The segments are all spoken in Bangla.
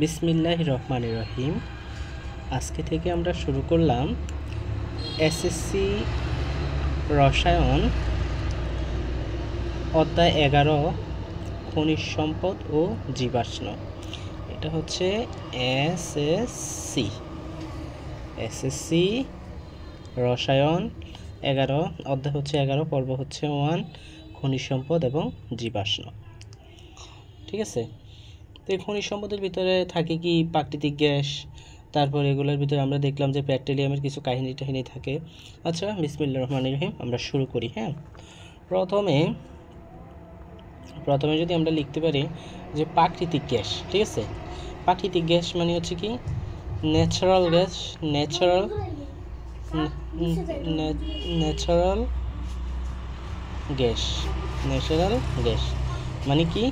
বিসমিল্লাহির রহমানির রহিম। আজকে থেকে আমরা শুরু করলাম এসএসসি রসায়ন অধ্যায় 11 খনিজ সম্পদ ও জীবাশ্ম। এটা হচ্ছে এসএসসি রসায়ন 11 অধ্যায় হচ্ছে 11, পর্ব হচ্ছে 1 খনিজ সম্পদ এবং জীবাশ্ম। ঠিক আছে, তো এই খনিজ সম্পদের ভিতরে থাকে কি প্রাকৃতিক গ্যাস, তারপর এগুলোর ভিতরে আমরা দেখলাম যে পেট্রোলিয়ামের কিছু কাহিনী থাকে। আচ্ছা, বিসমিল্লাহির রহমানির রহিম, আমরা শুরু করি। হ্যাঁ, প্রথমে যদি আমরা লিখতে পারি যে প্রাকৃতিক গ্যাস। ঠিক আছে, প্রাকৃতিক গ্যাস মানে হচ্ছে কি ন্যাচারাল গ্যাস। ন্যাচারাল গ্যাস মানে কি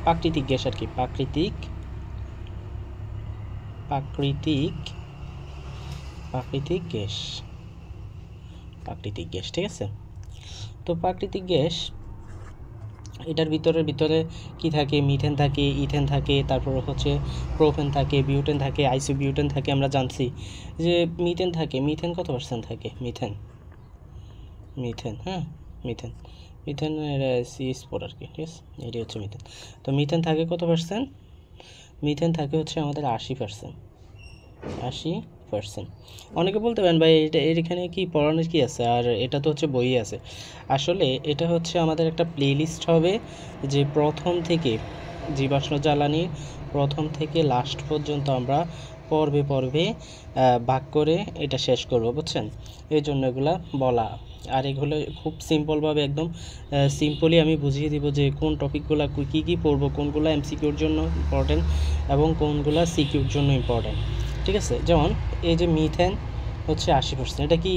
প্রাকৃতিক গ্যাস আর কি, প্রাকৃতিক গ্যাস। ঠিক আছে, তো প্রাকৃতিক গ্যাস এটার ভিতরে কি থাকে? মিথেন থাকে, ইথেন থাকে, তারপর হচ্ছে প্রোপেন থাকে, বিউটেন থাকে, আইসোবিউটেন থাকে। আমরা জানছি যে মিথেন থাকে। মিথেন কত পার্সেন্ট থাকে? মিথেন CH4 আর কি। ঠিক আছে, এটি হচ্ছে মিথেন। তো মিথেন থাকে কত পার্সেন্ট? মিথেন থাকে হচ্ছে আমাদের 80%। অনেকে বলতে পারেন ভাই এখানে কি পড়ানোর কি আছে, আর এটা তো হচ্ছে বই আছে। আসলে এটা হচ্ছে আমাদের একটা প্লে লিস্ট হবে, যে প্রথম থেকে জীবাশ্ম জ্বালানি প্রথম থেকে লাস্ট পর্যন্ত আমরা পর্বে ভাগ করে এটা শেষ করব, বুঝছেন? এই জন্য এগুলা বলা। আর এগুলো খুব সিম্পলভাবে একদম সিম্পলি আমি বুঝিয়ে দিব যে কোন টপিকগুলো কী পড়বো, কোনগুলো এমসিকিউর জন্য ইম্পর্টেন্ট এবং কোনগুলো সিকিউর জন্য ইম্পর্টেন্ট। ঠিক আছে, যেমন এই যে মিথেন হচ্ছে 80%, এটা কি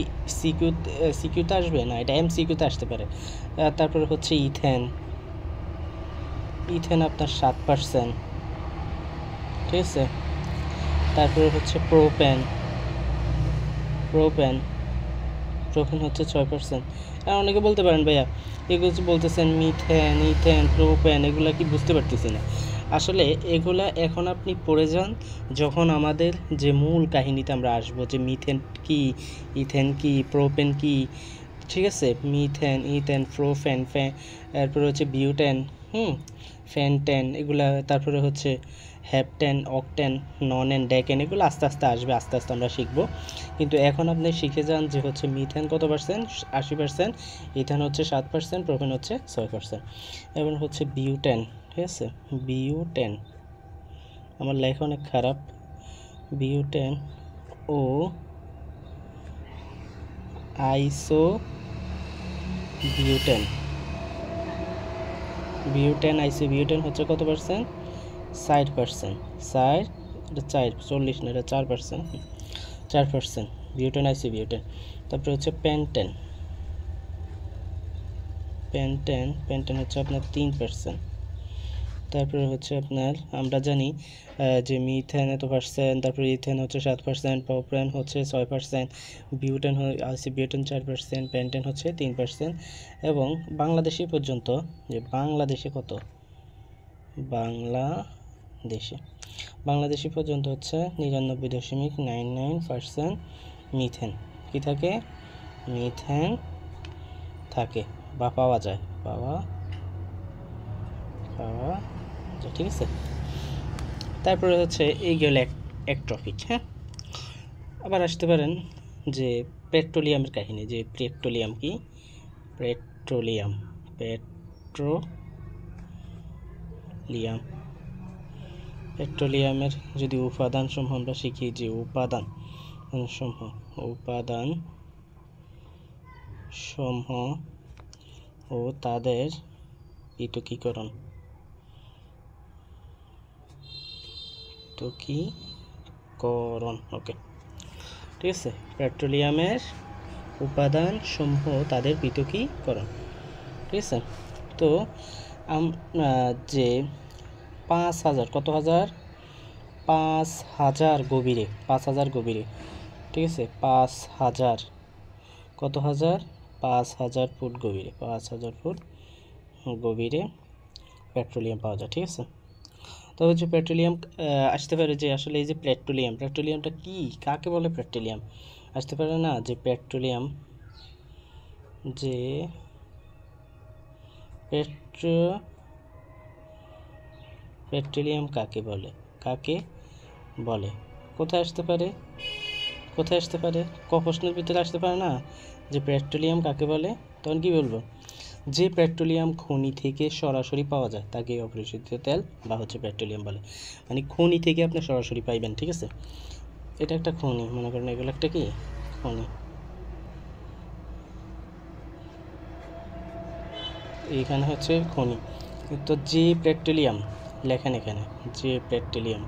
সিকিউতে আসবে না, এটা এমসিকিউতে আসতে পারে। তারপরে হচ্ছে ইথেন আপনার 7%। ঠিক আছে, তারপরে হচ্ছে প্রোপেন হচ্ছে 6%। আর অনেকে বলতে পারেন ভাইয়া এগুলো বলতেছেন মিথেন, ইথেন, প্রোপেন, এগুলো কি বুঝতে পারতেছি না। আসলে এগুলা এখন আপনি পড়ে যান, যখন আমাদের যে মূল কাহিনীতে আমরা আসবো, যে মিথেন কি, ইথেন কি, প্রোপেন কি। ঠিক আছে, মিথেন, ইথেন, প্রোপেন, তারপরে হচ্ছে বিউটেন, ফেনটেন, এগুলা, তারপরে হচ্ছে হ্যাপটেন, অকটেন, ননেন, ডেকেন, এগুলো আস্তে আস্তে আসবে, আস্তে আস্তে আমরা শিখবো। কিন্তু এখন আপনি শিখে যান যে হচ্ছে মিথেন কত পার্সেন্ট? 80%, ইথেন হচ্ছে 7%, প্রোপেন হচ্ছে 6%। এবং হচ্ছে বিউটেন। ঠিক আছে, বিউটেন, আমার লেখা অনেক খারাপ। বিউটেন ও আইসোবিউটেন আইসোবিউটেন হচ্ছে কত পার্সেন্ট? 60%। এটা 40 না, এটা 4%। Butane, isobutane. তারপরে হচ্ছে পেন্টেন হচ্ছে আপনার 3%। তারপরে হচ্ছে আপনার আমরা জানি যে মিথেন এত পার্সেন্ট, তারপরে ইথেন হচ্ছে 7%, প্রোপেন হচ্ছে 6%, বিউটেন আইসোবিউটেন 4%, পেন্টেন হচ্ছে 3%। এবং বাংলাদেশে পর্যন্ত, যে বাংলাদেশে কত, বাংলাদেশি পর্যন্ত হচ্ছে 99.99% মিথেন কি থাকে, মিথেন থাকে বা পাওয়া যায়। ঠিক আছে, তারপরে হচ্ছে এইগুলো এক টপিক। হ্যাঁ, আবার আসতে পারেন যে পেট্রোলিয়ামের কাহিনী, যে পেট্রোলিয়াম কি, পেট্রোলিয়ামের যদি উপাদান সমূহ আমরা শিখি, যে উপাদান সমূহ ও তাদের পৃথকীকরণ। ওকে, ঠিক আছে, পেট্রোলিয়ামের উপাদান সমূহ তাদের পৃথকীকরণ। ঠিক আছে, তো যে 5,000 কত হাজার 5,000 গভীরে, ঠিক আছে, 5,000 কত হাজার 5,000 ফুট গভীরে, 5,000 ফুট গভীরে পেট্রোলিয়াম পাওয়া যায়। ঠিক আছে, তো হচ্ছে পেট্রোলিয়াম আসতে পারে যে আসলে এই যে পেট্রোলিয়ামটা কি, কাকে বলে পেট্রোলিয়াম, আসতে পারে না যে যে পেট্রোলিয়াম কাকে বলে, কোথায় আসতে পারে, প্রশ্নের ভিতরে আসতে পারে না যে পেট্রোলিয়াম কাকে বলে, তখন কি বলবো, যে পেট্রোলিয়াম খনি থেকে সরাসরি পাওয়া যায় তাকে অপরিশোধিত তেল বা হচ্ছে পেট্রোলিয়াম বলে। মানে খনি থেকে আপনি সরাসরি পাইবেন, ঠিক আছে, এটা একটা খনি, মনে করেন এগুলো একটা কি খনি, এইখানে হচ্ছে খনি। তো যে পেট্রোলিয়াম লেখেন এখানে, যে পেট্রোলিয়াম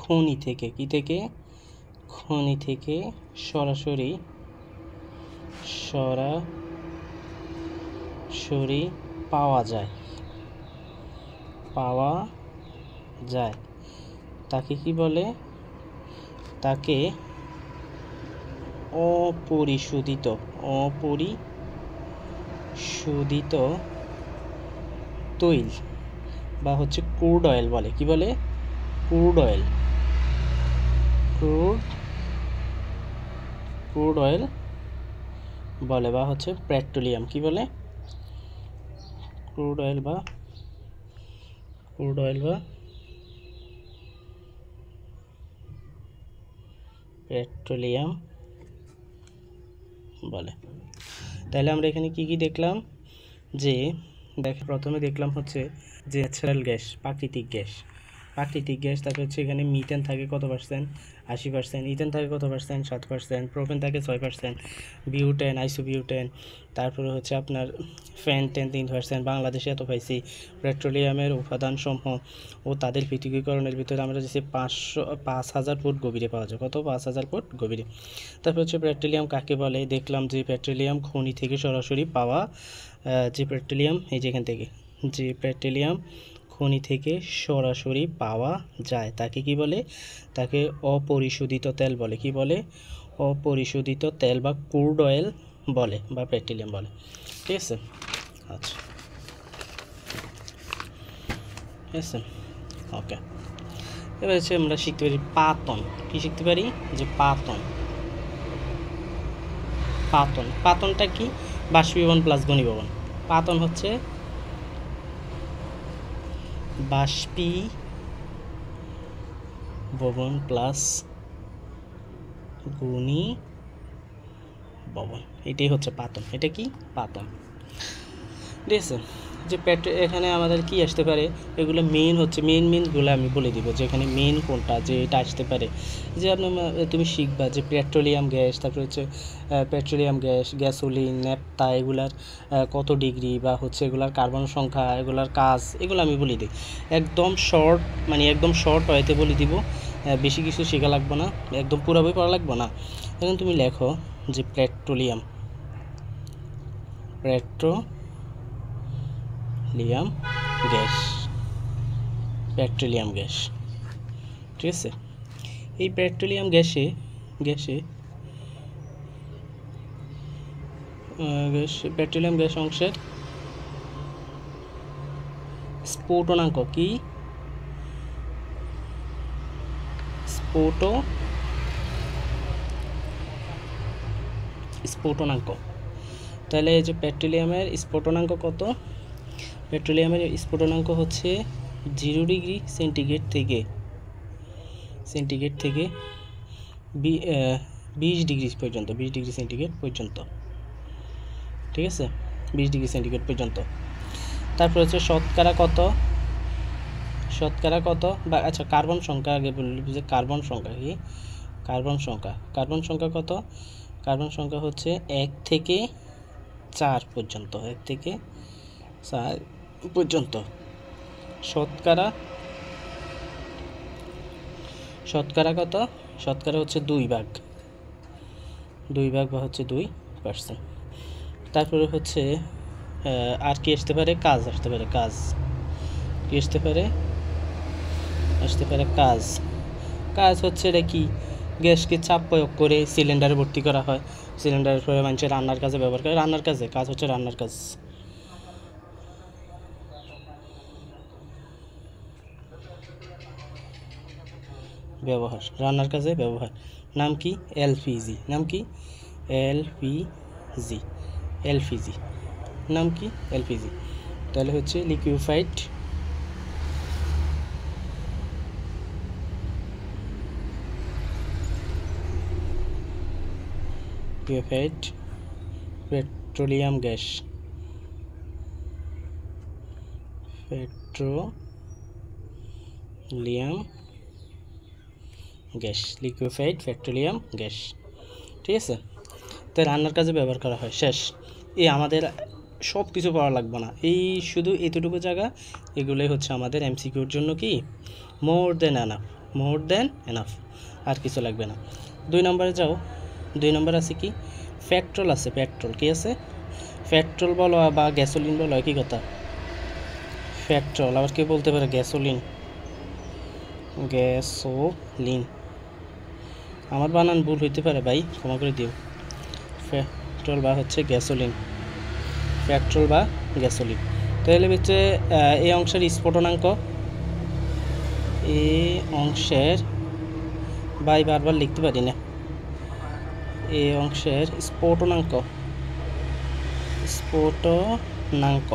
খনি থেকে খনি থেকে সরাসরি পাওয়া যায় তাকে কি বলে, তাকে অপরিশোধিত তৈল বা হচ্ছে ক্রুড অয়েল বলে। কি বলে? ক্রুড অয়েল বলে, বা হচ্ছে পেট্রোলিয়াম কি বলে, ক্রুড অয়েল বা পেট্রোলিয়াম বলে। তাহলে আমরা এখানে কি দেখলাম, যে প্রথমে দেখলাম হচ্ছে যে ন্যাচারাল গ্যাস, প্রাকৃতিক গ্যাস, তারপর হচ্ছে এখানে মিথেন থাকে কত পার্সেন্ট, 80%, ইথেন থাকে কত পার্সেন্ট, 7%, প্রোপেন থাকে 6%, বিউটেন, আইসোবিউটেন, তারপরে হচ্ছে আপনার ফ্যানটেন 3%। বাংলাদেশে এত পাইছি। পেট্রোলিয়ামের উপাদানসমূহ ও তাদের পৃথকীকরণের ভিতরে আমরা যে 5,000 ফুট গভীরে পাওয়া যায়, কত, 5,000 ফুট গভীরে। তারপর হচ্ছে পেট্রোলিয়াম কাকে বলে দেখলাম, যে পেট্রোলিয়াম খনি থেকে সরাসরি পাওয়া, যে পেট্রোলিয়াম এই যেখান থেকে, যে পেট্রোলিয়াম খনি থেকে সরাসরি পাওয়া যায় তাকে কি বলে, তাকে অপরিশোধিত তেল বলে। কি বলে? অপরিশোধিত তেল বা ক্রুড অয়েল বলে বা পেট্রোলিয়াম বলে, ঠিক আছে। আচ্ছা, ঠিক আছে, ওকে। এবার হচ্ছে আমরা শিখতে পারি পাতন। কি শিখতে পারি? যে পাতনটা কি? বাষ্পীভবন প্লাস ঘনীভবন। পাতন হচ্ছে বাষ্পীভবন প্লাস ঘনীভবন, এটাই হচ্ছে পাতন। এটা কি? পাতন, ঠিক আছে। যে এখানে আমাদের কি আসতে পারে, এগুলো মেইন হচ্ছে মেইনগুলো আমি বলে দিব, যে এখানে মেইন কোনটা, যে এটা আসতে পারে। যে তুমি শিখবা যে পেট্রোলিয়াম গ্যাস, তারপরে হচ্ছে পেট্রোলিয়াম গ্যাস, গ্যাসোলিন, ন্যাপথা, এগুলার কত ডিগ্রি, বা হচ্ছে এগুলার কার্বন সংখ্যা, এগুলার কাজ, এগুলো আমি বলে দিই একদম শর্ট, মানে একদম শর্ট হয়তো বলে দিব, বেশি কিছু শেখা লাগবে না, একদম পুরো বই পড়া লাগবে না। এখন তুমি লেখো যে পেট্রোলিয়াম গ্যাস, ঠিক আছে। এই পেট্রোলিয়াম পেট্রোলিয়াম গ্যাস অংশের স্ফুটনাঙ্ক কি? স্ফুটনাঙ্ক। তাহলে এই যে পেট্রোলিয়ামের স্ফুটনাঙ্ক কত? পেট্রোলিয়ামের স্ফুটনাঙ্ক হচ্ছে 0 ডিগ্রি সেন্টিগ্রেড থেকে 20 ডিগ্রি পর্যন্ত, 20 ডিগ্রি সেন্টিগ্রেড পর্যন্ত, ঠিক আছে, 20 ডিগ্রি সেন্টিগ্রেড পর্যন্ত। তারপর হচ্ছে শতকরা কত, বা আচ্ছা কার্বন সংখ্যা আগে বলি, যে কার্বন সংখ্যা কি, কার্বন সংখ্যা কত? কার্বন সংখ্যা হচ্ছে 1 থেকে 4 পর্যন্ত, 1 থেকে 4 পর্যন্ত। শতকরা কত? শতকরা হচ্ছে 2 ভাগ বা হচ্ছে 2%। তারপরে হচ্ছে আর কি আসতে পারে? কাজ আসতে পারে, কি আসতে পারে? কাজ হচ্ছে এটা কি, গ্যাসকে চাপ প্রয়োগ করে সিলিন্ডারে ভর্তি করা হয়, সিলিন্ডারের পরে মানুষের রান্নার কাজে ব্যবহার করে, রান্নার কাজে কাজ হচ্ছে রান্নার কাজ। ব্যবহার রান্নার কাজে ব্যবহার, নাম কি? এলপিজি। নাম কি? এলপিজি। এলপিজি নাম কি? এলপিজি। তাহলে হচ্ছে liquefied petroleum gas. Petroleum gas, liquefied petroleum gas. ঠিক আছে, তাই রান্নার কাজে ব্যবহার করা হয়। শেষ। এই আমাদের সব কিছু পড়া লাগবে না, এই শুধু এতটুকু জায়গা, এগুলোই হচ্ছে আমাদের এমসিকিউর জন্য কি মোর দেন এনাফ। মোর দেন এনাফ, আর কিছু লাগবে না। 2 নম্বরে যাও। 2 নম্বর আছে কি? পেট্রোল আছে। পেট্রোল কি আছে? পেট্রোল বলো বা গ্যাসোলিন বলো, একই কথা। পেট্রোল, আবার কেউ বলতে পারে গ্যাসোলিন। গ্যাসোলিন, আমার বানান ভুল হইতে পারে ভাই, ক্ষমা করে দিও। পেট্রোল বা হচ্ছে গ্যাসোলিন, পেট্রোল বা গ্যাসোলিন। তাহলে হচ্ছে এই অংশের স্ফুটনাঙ্ক, এই অংশের বাই বারবার লিখতে পারি না, এই অংশের স্ফুটনাঙ্ক, স্ফুটনাঙ্ক,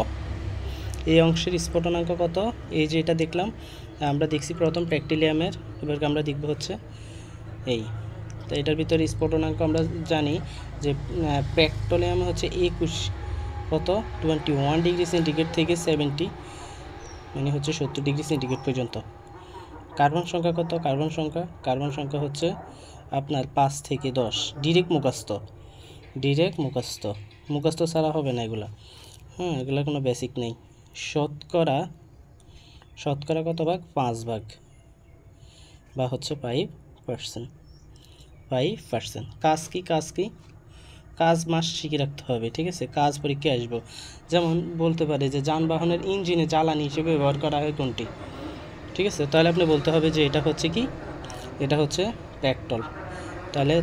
এই অংশের স্ফুটনাঙ্ক কত? এই যে এটা দেখলাম, আমরা দেখছি প্রথম পেট্রোলিয়ামের, এবার আমরা দেখব হচ্ছে এই। তো এটার ভিতরে স্ফুটনাঙ্ক আমরা জানি যে পেট্রোলিয়াম হচ্ছে 21 কত 21 ডিগ্রি সেন্টিগ্রেড থেকে 70 মানে হচ্ছে 70 ডিগ্রি সেন্টিগ্রেড পর্যন্ত। কার্বন সংখ্যা কত? কার্বন সংখ্যা হচ্ছে আপনার 5 থেকে 10। ডিরেক্ট মুখস্থ ছাড়া হবে না এগুলা। এগুলা কোনো বেসিক নেই। শতকরা কত ভাগ? 5 ভাগ, বা হচ্ছে 5%। 5%। কাজ কি? কাজ মাস শিখে রাখতে হবে, ঠিক আছে? কাজ পরীক্ষায় আসবো। যেমন বলতে পারে যে যানবাহনের ইঞ্জিনে জ্বালানি হিসেবে ব্যবহার করা হয় কোনটি? ঠিক আছে, তাহলে আপনি বলতে হবে যে এটা হচ্ছে কি? এটা হচ্ছে পেট্রোল। তাহলে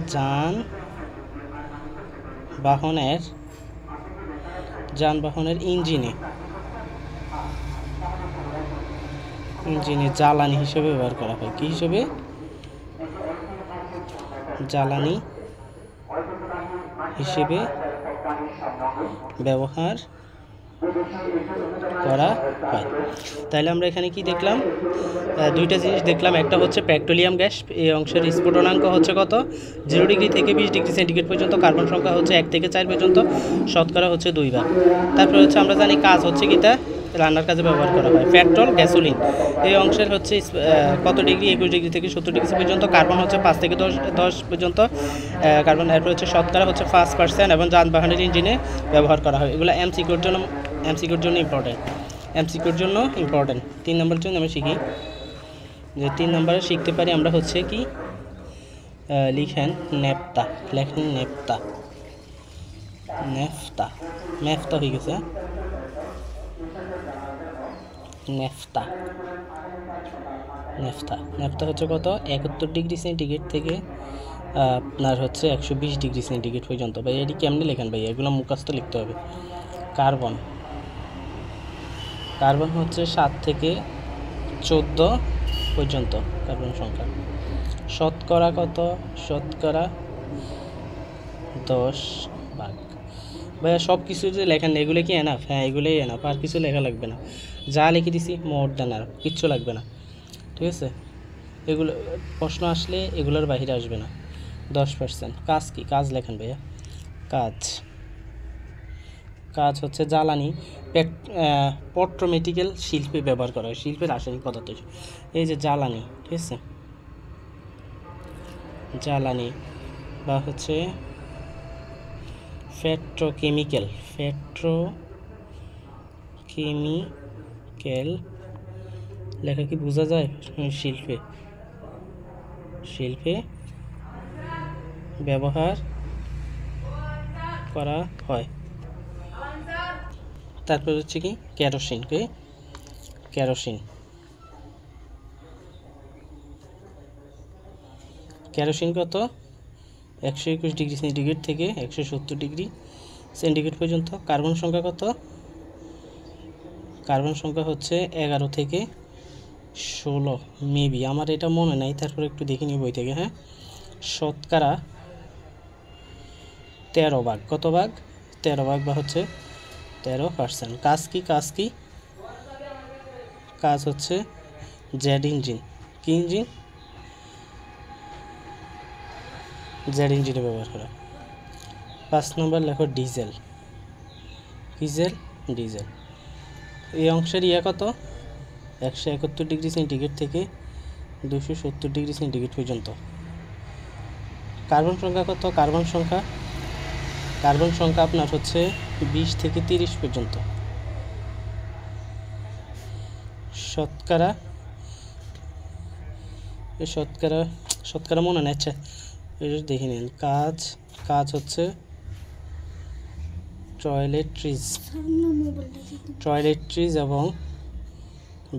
যানবাহনের ইঞ্জিনে জ্বালানি হিসেবে ব্যবহার করা হয়। কি হিসেবে? জ্বালানি হিসেবে ব্যবহার করা হয়। তাহলে আমরা এখানে কি দেখলাম? দুইটা জিনিস দেখলাম। একটা হচ্ছে পেট্রোলিয়াম গ্যাস, এই অংশের স্ফুটনাঙ্ক হচ্ছে কত? 0 ডিগ্রি থেকে 20 ডিগ্রি সেন্টিগ্রেড পর্যন্ত। কার্বন সংখ্যা হচ্ছে 1 থেকে 4 পর্যন্ত। শতকরা হচ্ছে 2 ভাগ। তারপর হচ্ছে আমরা জানি কাজ হচ্ছে কিটা রান্নার কাজে ব্যবহার করা হয়। পেট্রোল, গ্যাসোলিন এই অংশের হচ্ছে কত ডিগ্রি? 21 ডিগ্রি থেকে 70 ডিগ্রি পর্যন্ত। কার্বন হচ্ছে 5 থেকে 10 পর্যন্ত কার্বন। এরপর হচ্ছে শতকরা হচ্ছে 5% এবং যানবাহনের ইঞ্জিনে ব্যবহার করা হয়। এগুলো এমসিকিউর জন্য ইম্পর্টেন্ট। 3 নম্বরের জন্য আমরা শিখি যে 3 নম্বরে শিখতে পারি আমরা হচ্ছে কি? লিখেন নেফতা। নেফতা হয়ে গেছে। নেফতা হচ্ছে কত? 71 ডিগ্রি সেন্টিগ্রেড থেকে আপনার হচ্ছে 120 ডিগ্রি সেন্টিগ্রেড পর্যন্ত। ভাই এটি কেমনি লেখেন ভাই? এগুলো মুখস্থ লিখতে হবে। কার্বন হচ্ছে 7 থেকে 14 পর্যন্ত কার্বন সংখ্যা। শতকরা কত? শতকরা 10 ভাগ। ভাইয়া সব কিছু যে লেখেন এগুলো কি এনাফ? হ্যাঁ, এগুলোই এনাফ, আর কিছু লেখা লাগবে না। যা লিখে দিছি মোর দেন আর কিচ্ছু লাগবে না, ঠিক আছে? এগুলো প্রশ্ন আসলে এগুলোর বাইরে আসবে না। 10%। কাজ কি? কাজ লেখেন ভাইয়া। কাজ হচ্ছে জ্বালানি পেট্রোমেটিক্যাল শিল্পে ব্যবহার করা হয়, শিল্পের রাসায়নিক পদার্থ। এই যে জ্বালানি, ঠিক আছে? জ্বালানি বা হচ্ছে পেট্রোকেমিক্যাল লেখা কি বোঝা যায়? শিল্পে ব্যবহার করা হয়। তারপর হচ্ছে কি? কেরোসিন কত 121 ডিগ্রি সেন্টিগ্রেড থেকে 170 ডিগ্রি সেন্টিগ্রেড পর্যন্ত। কার্বন সংখ্যা কত, কার্বন সংখ্যা হচ্ছে 11 থেকে 16 মেবি, আমার এটা মনে নাই, তারপর একটু দেখে নিই বই থেকে। হ্যাঁ, শতকরা 13 ভাগ, কত ভাগ 13 ভাগ, বা হচ্ছে 13%। কাজ কি, কাজ কি, কাজ হচ্ছে জেড ইঞ্জিন। কি ইঞ্জিন, জেড ইঞ্জিনে ব্যবহার করা। 5 নম্বর লেখো ডিজেল, ডিজেল, ডিজেল। এই অংশের ইয়া কত 171 ডিগ্রি সেন্টিগ্রেড থেকে 270 ডিগ্রি সেন্টিগ্রেড পর্যন্ত। কার্বন সংখ্যা কত, কার্বন সংখ্যা, কার্বন সংখ্যা আপনার হচ্ছে 20 থেকে 30 পর্যন্ত। শতকরা, শতকরা, শতকরা মনে নেই, আচ্ছা এটা দেখে নিন। কাজ, কাজ হচ্ছে টয়লেট্রিজ, টয়লেট্রিজ এবং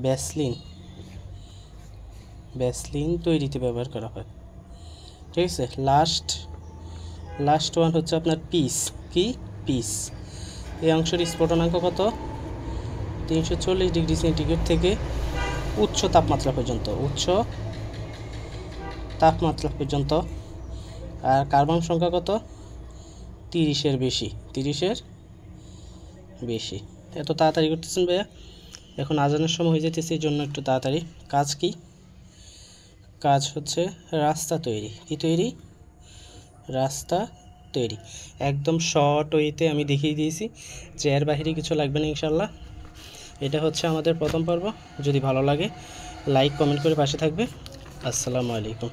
ভ্যাসলিন, ভ্যাসলিন তৈরিতে ব্যবহার করা হয়। ঠিক আছে, লাস্ট, লাস্ট ওয়ান হচ্ছে আপনার পিস। কি পিস, এই অংশের স্ফুটনাঙ্ক কত 340 ডিগ্রি সেন্টিগ্রেড থেকে উচ্চ তাপমাত্রা পর্যন্ত, উচ্চ তাপমাত্রা পর্যন্ত। আর কার্বন সংখ্যা কত 30-এর বেশি, 30-এর বেশি। এত তাড়াতাড়ি করতেছেন ভাইয়া, এখন আজানের সময় হয়ে যেতেছে, এই জন্য একটু তাড়াতাড়ি। কাজ কি, কাজ হচ্ছে রাস্তা তৈরি। কি তৈরি, রাস্তা তৈরি। একদম শর্ট ওয়েতে আমি দেখিয়ে দিয়েছি, যে এর বাহিরে কিছু লাগবে না ইনশাল্লাহ। এটা হচ্ছে আমাদের প্রথম পর্ব। যদি ভালো লাগে লাইক কমেন্ট করে পাশে থাকবে। আসসালামু আলাইকুম।